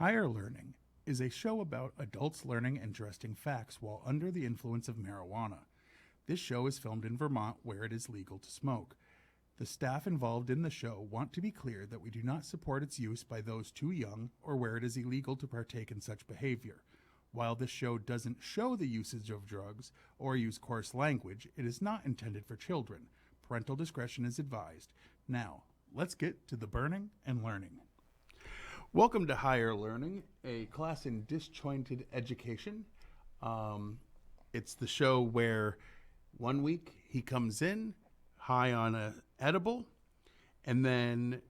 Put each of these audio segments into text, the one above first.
Higher Learning is a show about adults learning interesting facts while under the influence of marijuana. This show is filmed in Vermont where it is legal to smoke. The staff involved in the show want to be clear that we do not support its use by those too young or where it is illegal to partake in such behavior. While this show doesn't show the usage of drugs or use coarse language, it is not intended for children. Parental discretion is advised. Now, let's get to the burning and learning. Welcome to Higher Learning, a class in disjointed education. It's the show where 1 week he comes in high on a edible, and then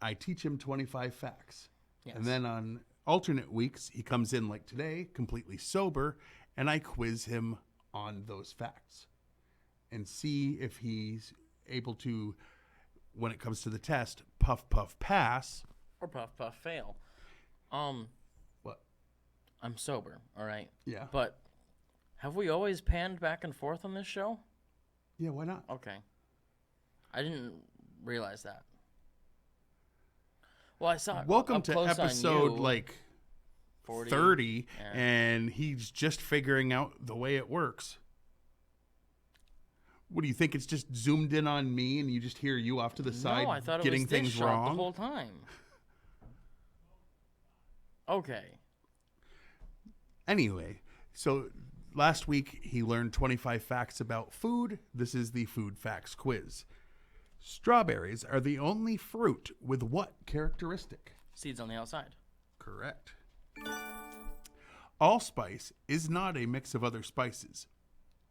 I teach him 25 facts. Yes. And then on alternate weeks, he comes in like today, completely sober, and I quiz him on those facts and see if he's able to, when it comes to the test, puff, puff, pass. Or puff, puff, fail. What? I'm sober, all right? Yeah. But have we always panned back and forth on this show? Yeah, why not? Okay. I didn't realize that. Well, I saw Welcome up to close episode on you, like 40, 30, yeah. and he's just figuring out the way it works. What do you think? It's just zoomed in on me, and you just hear you off to the side No, I thought it getting was this things shot wrong the whole time. Okay. Anyway, so last week he learned 25 facts about food. This is the food facts quiz. Strawberries are the only fruit with what characteristic? Seeds on the outside. Correct. Allspice is not a mix of other spices.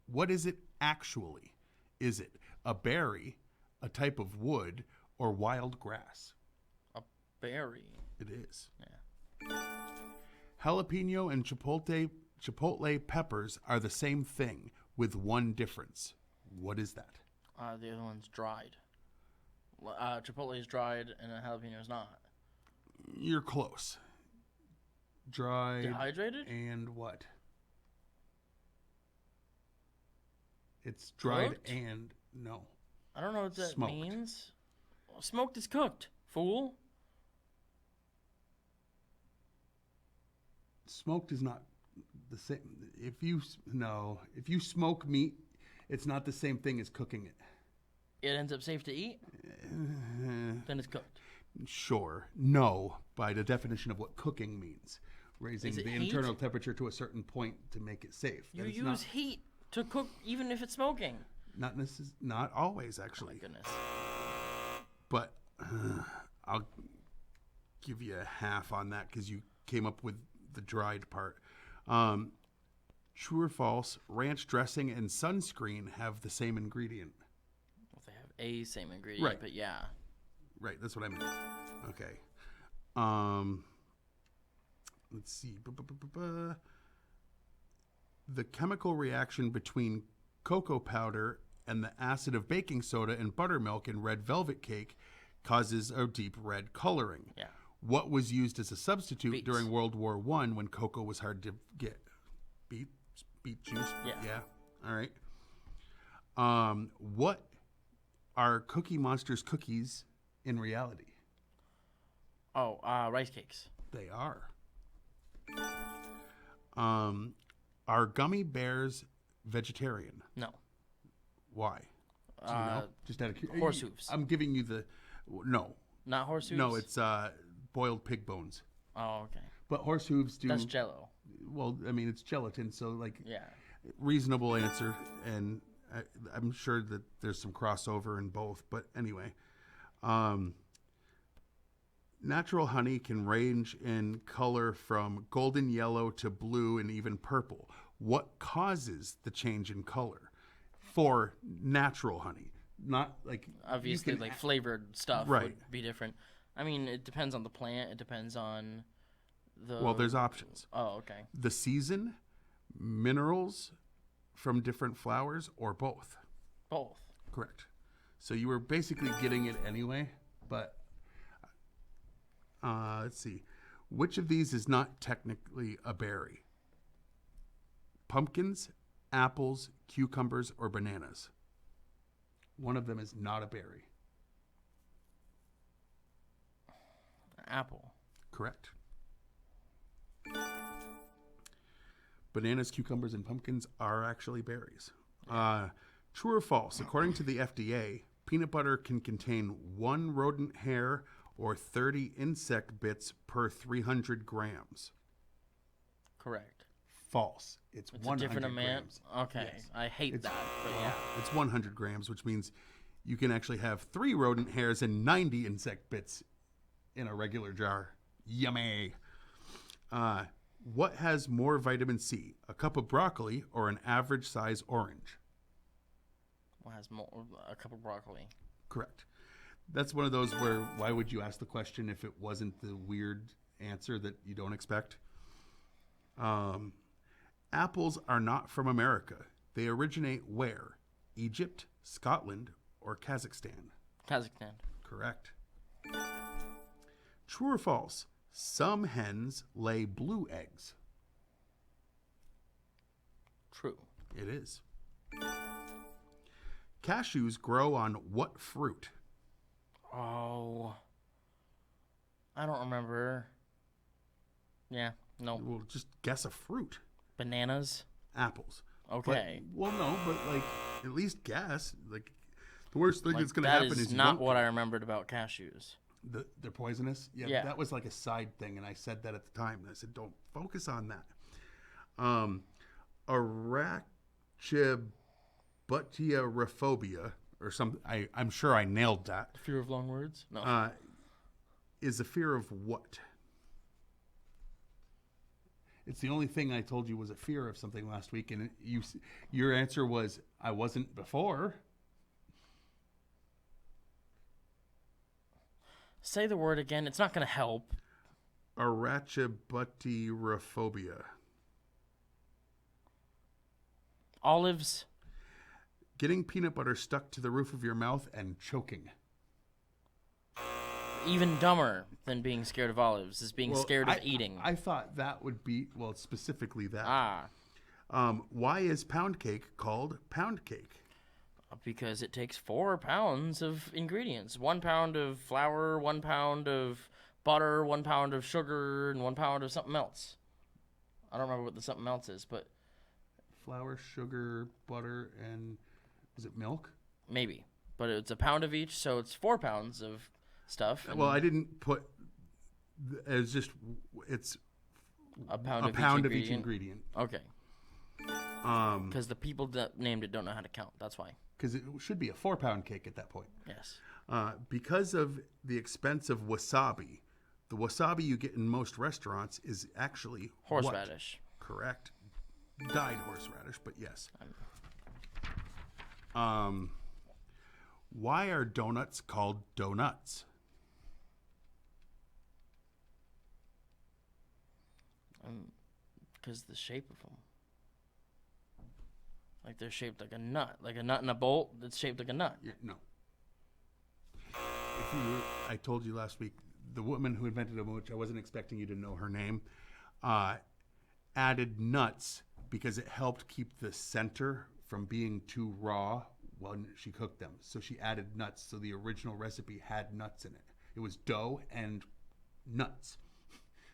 What is it actually? Is it a berry, a type of wood, or wild grass? A berry. It is. Yeah. Jalapeno and chipotle peppers are the same thing with one difference. What is that? The other one's dried. Chipotle is dried and a jalapeno is not. You're close. Dried. Dehydrated? And what? It's dried Cooked? and no. I don't know what that Smoked. means. Smoked is cooked, fool. Smoked is not the same. If you smoke meat, it's not the same thing as cooking it. It ends up safe to eat? Then it's cooked. Sure. No, by the definition of what cooking means. Raising Is it the heat? internal temperature to a certain point to make it safe. You That is use heat to cook even if it's smoking. not always, actually. Oh my goodness. But I'll give you a half on that because you came up with the dried part. True or false, ranch dressing and sunscreen have the same ingredient. Well, they have a same ingredient, Right. but yeah. Right, that's what I meant. Okay. Let's see. The chemical reaction between cocoa powder and the acid of baking soda and buttermilk in red velvet cake causes a deep red coloring. Yeah. What was used as a substitute Beets. during World War I when cocoa was hard to get? Beet juice? Yeah. All right. What are Cookie Monster's cookies in reality? Oh, rice cakes. They are. Are gummy bears vegetarian? No. Why? Do you know? Just out of curiosity. Horse hooves. I'm giving you the no. Not horse hooves? No, it's boiled pig bones. Oh, okay. But horse hooves do. That's Jell-O. Well, I mean, it's gelatin, so like Yeah. reasonable answer, and I'm sure that there's some crossover in both. But anyway, natural honey can range in color from golden yellow to blue and even purple. What causes the change in color for natural honey? Not like Obviously, like flavored stuff Right. would be different. I mean, it depends on the plant. It depends on the... Well, there's options. Oh, okay. The season, minerals from different flowers, or both. Both. Correct. So you were basically getting it anyway, but let's see. Which of these is not technically a berry? Pumpkins, apples, cucumbers, or bananas? One of them is not a berry. Apple. Correct. Bananas, cucumbers, and pumpkins are actually berries. True or false? According to the FDA, peanut butter can contain 1 rodent hair or 30 insect bits per 300 grams. Correct. False. It's It's 100 a different amount. grams. Okay, Yes. I hate that. But yeah, It's 100 grams, which means you can actually have 3 rodent hairs and 90 insect bits in a regular jar. Yummy. What has more vitamin C? A cup of broccoli or an average size orange? what has more? A cup of broccoli. Correct. That's one of those where why would you ask the question if it wasn't the weird answer that you don't expect? Apples are not from America. They originate where? Egypt, Scotland, or Kazakhstan? Kazakhstan. Correct. True or false? Some hens lay blue eggs. True. It is. Cashews grow on what fruit? Oh, I don't remember. Yeah, no. Well, just guess a fruit. Bananas. Apples. Okay. But like, at least guess. Like, the worst thing Like, that's going to that happen is you not don't what I remembered about cashews. They're poisonous. Yeah. That was like a side thing, and I said that at the time. And I said, don't focus on that. Arachibutyerophobia, or something. I'm sure I nailed that. Fear of long words? No. Is a fear of what? It's the only thing I told you was a fear of something last week, and your answer was I wasn't before. Say the word again. It's not going to help. Arachibutyerophobia. Olives. Getting peanut butter stuck to the roof of your mouth and choking. Even dumber than being scared of olives is being scared of eating. I thought that would be, specifically that. Ah. Why is pound cake called pound cake? Because it takes 4 pounds of ingredients. 1 pound of flour, 1 pound of butter, 1 pound of sugar, and 1 pound of something else. I don't remember what the something else is, but... Flour, sugar, butter, and... is it milk? Maybe. But it's a pound of each, so it's 4 pounds of stuff. Well, I didn't put... It's just... It's... A pound of each ingredient. Okay. Because the people that named it don't know how to count. That's why. Because it should be a 4-pound cake at that point. Yes. Because of the expense of wasabi, the wasabi you get in most restaurants is actually Horseradish. What? Correct. Dyed horseradish, but yes. Why are donuts called doughnuts? Because the shape of them. Like they're shaped like a nut. Like a nut in a bowl that's shaped like a nut. Yeah, no. I told you last week, the woman who invented them, which I wasn't expecting you to know her name, added nuts because it helped keep the center from being too raw when she cooked them. So she added nuts. So the original recipe had nuts in it. It was dough and nuts.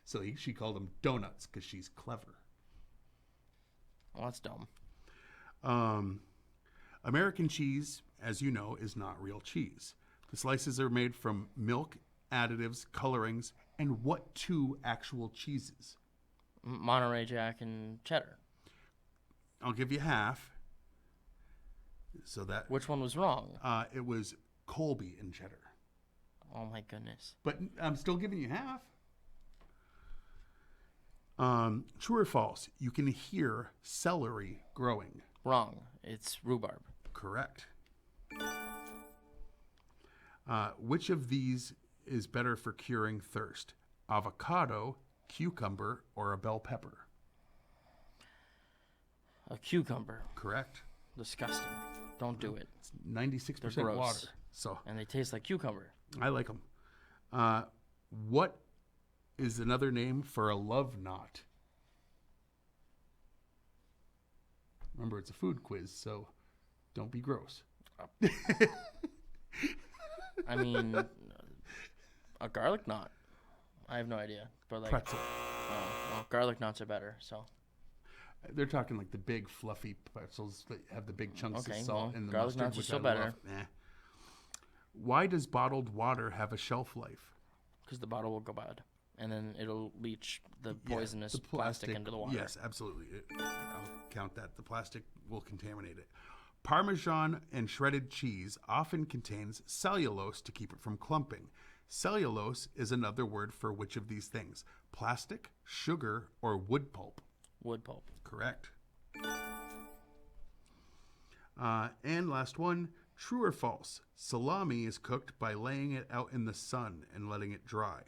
So she called them donuts because she's clever. Well, that's dumb. American cheese, as you know, is not real cheese. The slices are made from milk, additives, colorings, and what 2 actual cheeses? Monterey Jack and cheddar. I'll give you half. So that Which one was wrong? it was Colby and cheddar. Oh my goodness. But I'm still giving you half. True or false? You can hear celery growing. Wrong. It's rhubarb. Correct. Which of these is better for curing thirst? Avocado, cucumber, or a bell pepper? A cucumber. Correct. Disgusting. Don't do it. It's 96% They're gross. water. So And they taste like cucumber. I like them. What is another name for a love knot? Remember, it's a food quiz, so don't be gross. I mean, a garlic knot. I have no idea. But like Pretzel. well, garlic knots are better, so. They're talking like the big fluffy pretzels that have the big chunks Okay, of salt well, and the garlic mustard, knots are which still I better. love. Why does bottled water have a shelf life? Because the bottle will go bad, and then it'll leach the poisonous the plastic into the water. Yes, absolutely. I'll count that. The plastic will contaminate it. Parmesan and shredded cheese often contains cellulose to keep it from clumping. Cellulose is another word for which of these things? Plastic, sugar, or wood pulp? Wood pulp. Correct. And last one, true or false? Salami is cooked by laying it out in the sun and letting it dry.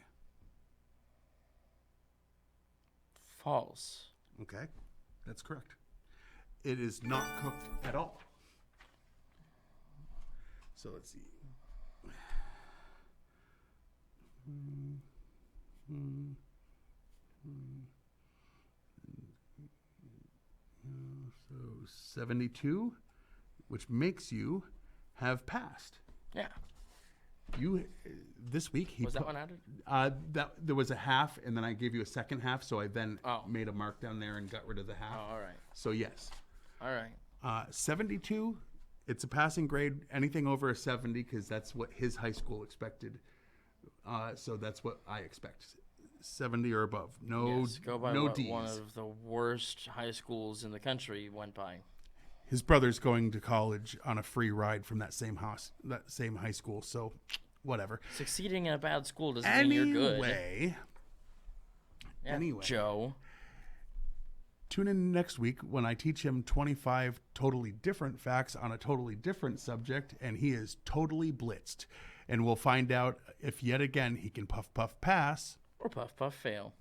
False. Okay, that's correct. It is not cooked at all. So let's see. So 72, which makes you have passed. Yeah. You this week he Was that one added? That there was a half, and then I gave you a second half, so I then Oh. made a mark down there and got rid of the half. Oh, all right. So yes, All right. 72. It's a passing grade. Anything over a 70, because that's what his high school expected. So that's what I expect. 70 or above. No, Yes, go by no what D's. one of the worst high schools in the country went by. His brother's going to college on a free ride from that same high school. So, whatever. Succeeding in a bad school doesn't mean you're good. Anyway, Joe. tune in next week when I teach him 25 totally different facts on a totally different subject, and he is totally blitzed. And we'll find out if yet again he can puff puff pass Or puff puff fail.